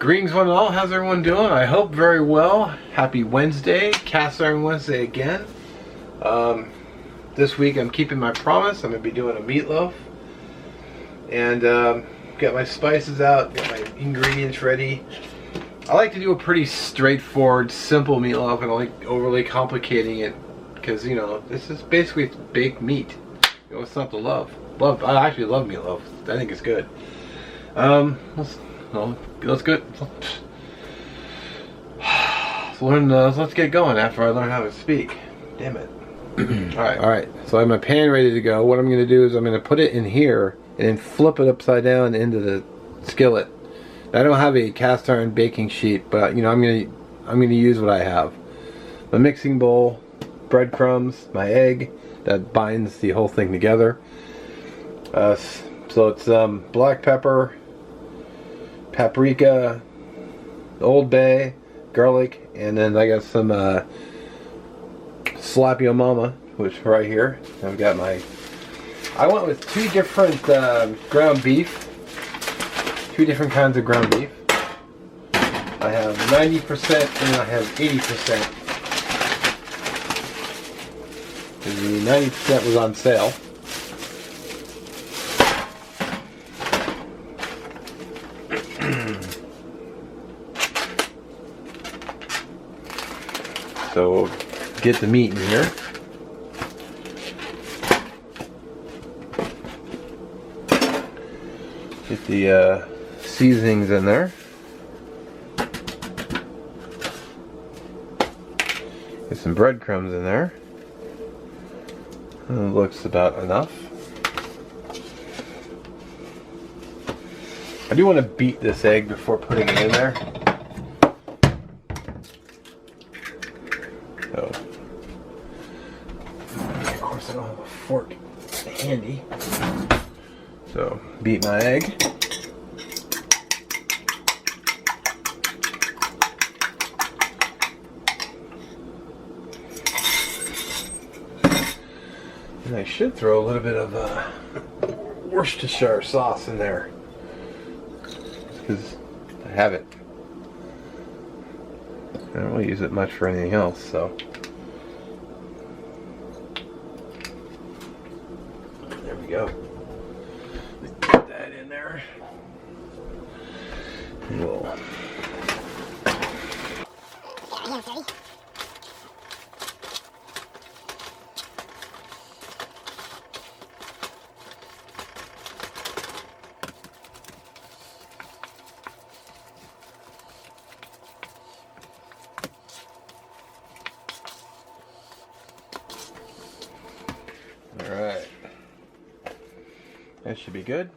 Greetings one and all, how's everyone doing? I hope very well. Happy Wednesday, Cast Iron Wednesday again. This week I'm keeping my promise. I'm going to be doing a meatloaf. And got my spices out, got my ingredients ready. I like to do a pretty straightforward, simple meatloaf. I don't like overly complicating it because, you know, this is basically baked meat. You know, it's not to love. I actually love meatloaf. I think it's good. Let's go. Let's get going after I learn how to speak. Damn it. Alright. So I have my pan ready to go. What I'm going to do is I'm going to put it in here and then flip it upside down into the skillet. I don't have a cast iron baking sheet, but you know I'm going to use what I have. The mixing bowl, breadcrumbs, my egg that binds the whole thing together. So it's black pepper, paprika, Old Bay, garlic, and then I got some Slapio Mama, which right here. I've got I went with two different ground beef, two different kinds of ground beef. I have 90% and I have 80%. The 90% was on sale. So we'll get the meat in here. Get the seasonings in there. Get some breadcrumbs in there. It looks about enough. I do want to beat this egg before putting it in there. So, of course I don't have a fork handy. So, beat my egg. And I should throw a little bit of Worcestershire sauce in there. Because I have it. I don't really use it much for anything else, so. There we go. Put that in there. And we'll. Alright, that should be good.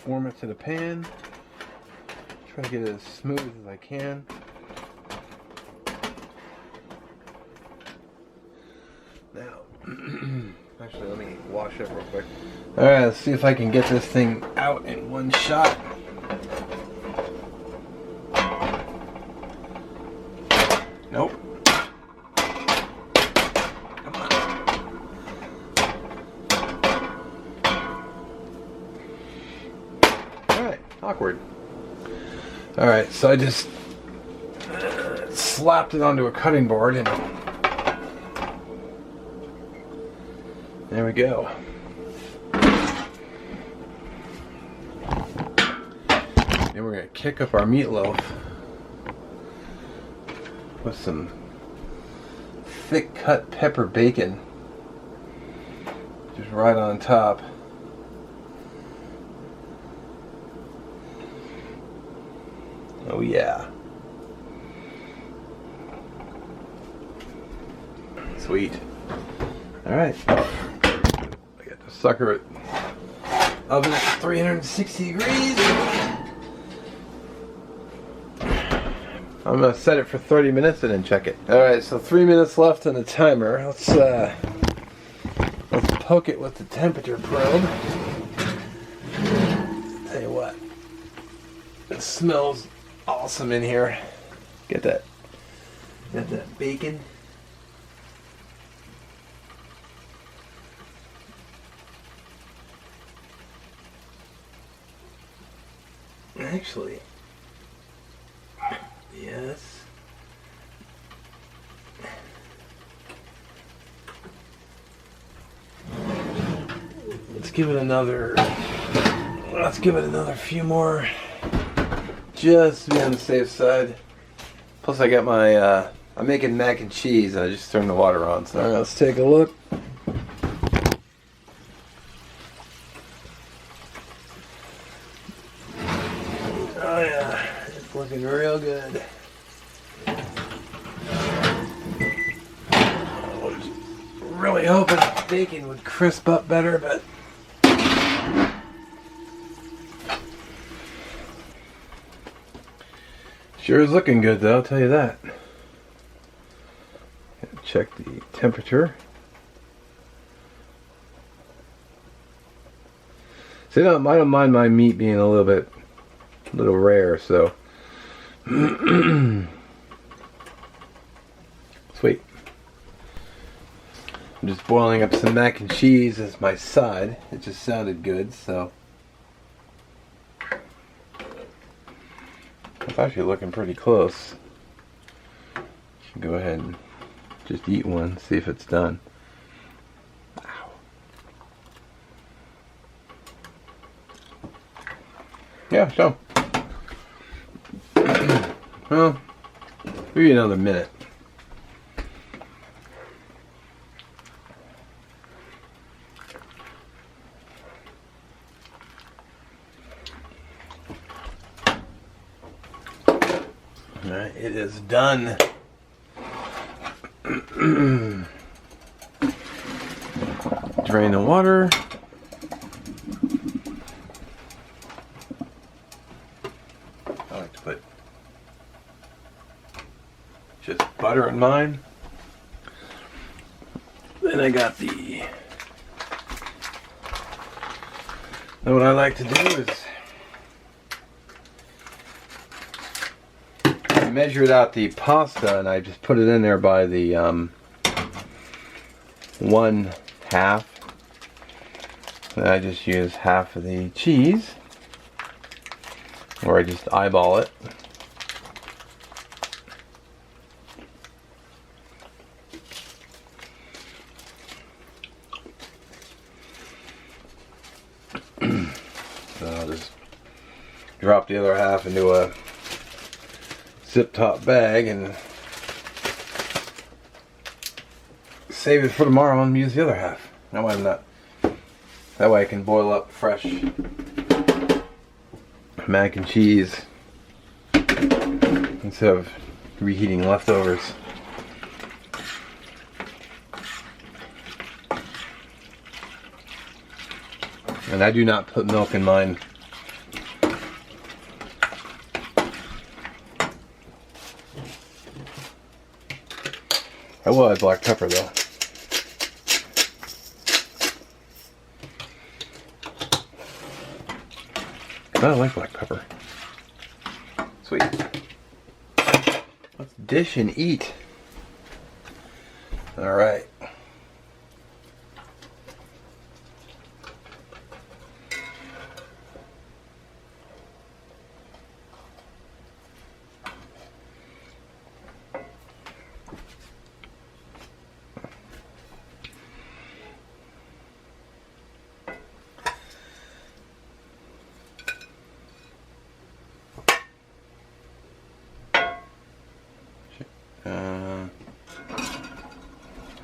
Form it to the pan. Try to get it as smooth as I can. Now, actually let me wash it real quick. Alright, let's see if I can get this thing out in one shot. Nope. Come on. Alright, awkward. Alright, so I just slapped it onto a cutting board and there we go. Then we're going to kick up our meatloaf with some thick cut pepper bacon just right on top. Oh yeah. Sweet. Alright. I got the sucker oven at 360 degrees. I'm gonna set it for 30 minutes and then check it. Alright, so 3 minutes left on the timer. Let's poke it with the temperature probe. Tell you what, it smells awesome in here. Get that bacon. Actually, yes. Let's give it another few more, just to be on the safe side. Plus I got my, I'm making mac and cheese and I just turned the water on. So alright, let's take a look. Oh yeah, it's looking real good. I was really hoping the bacon would crisp up better, but sure is looking good though, I'll tell you that. Check the temperature. See, I don't mind my meat being a little rare, so sweet. I'm just boiling up some mac and cheese as my side. It just sounded good, so it's actually looking pretty close. Should go ahead and just eat one, see if it's done. Ow. Yeah, so well, maybe another minute. Alright, it is done. Drain the water. I like to put just butter in mine. Then I got then what I like to do is I measured out the pasta and I just put it in there by the 1/2. And I just use half of the cheese, or I just eyeball it. So I'll just drop the other half into a zip top bag and save it for tomorrow and use the other half. That way I can boil up fresh mac and cheese instead of reheating leftovers. And I do not put milk in mine. I will add black pepper though. I like black pepper. Sweet. Let's dish and eat. All right.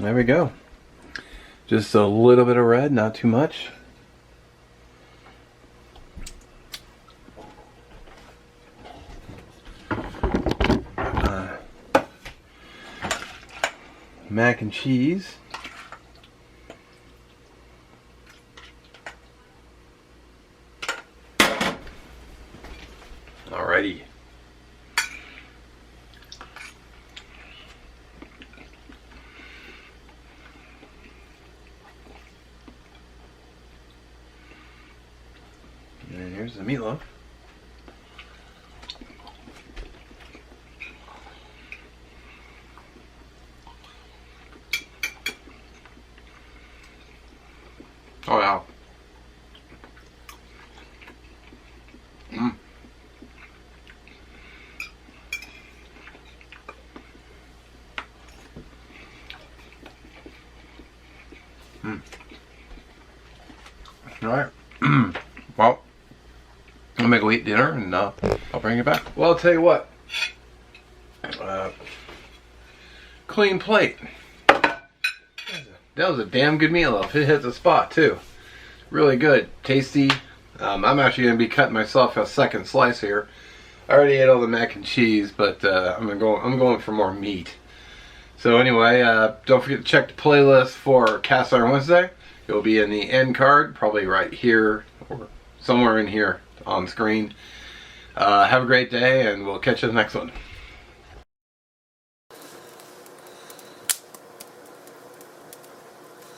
There we go. Just a little bit of red, not too much. Mac and cheese. Alrighty. And here's the meatloaf. Oh yeah. Mm. Mm. All right. Well, I'll make a eat dinner and I'll bring it back. Well, I'll tell you what. Clean plate. That was a damn good meatloaf. It hits the spot too. Really good, tasty. I'm actually gonna be cutting myself a second slice here. I already ate all the mac and cheese, but I'm going for more meat. So anyway, don't forget to check the playlist for Cast Iron Wednesday. It will be in the end card, probably right here or somewhere in here on screen. Have a great day, and we'll catch you in the next one.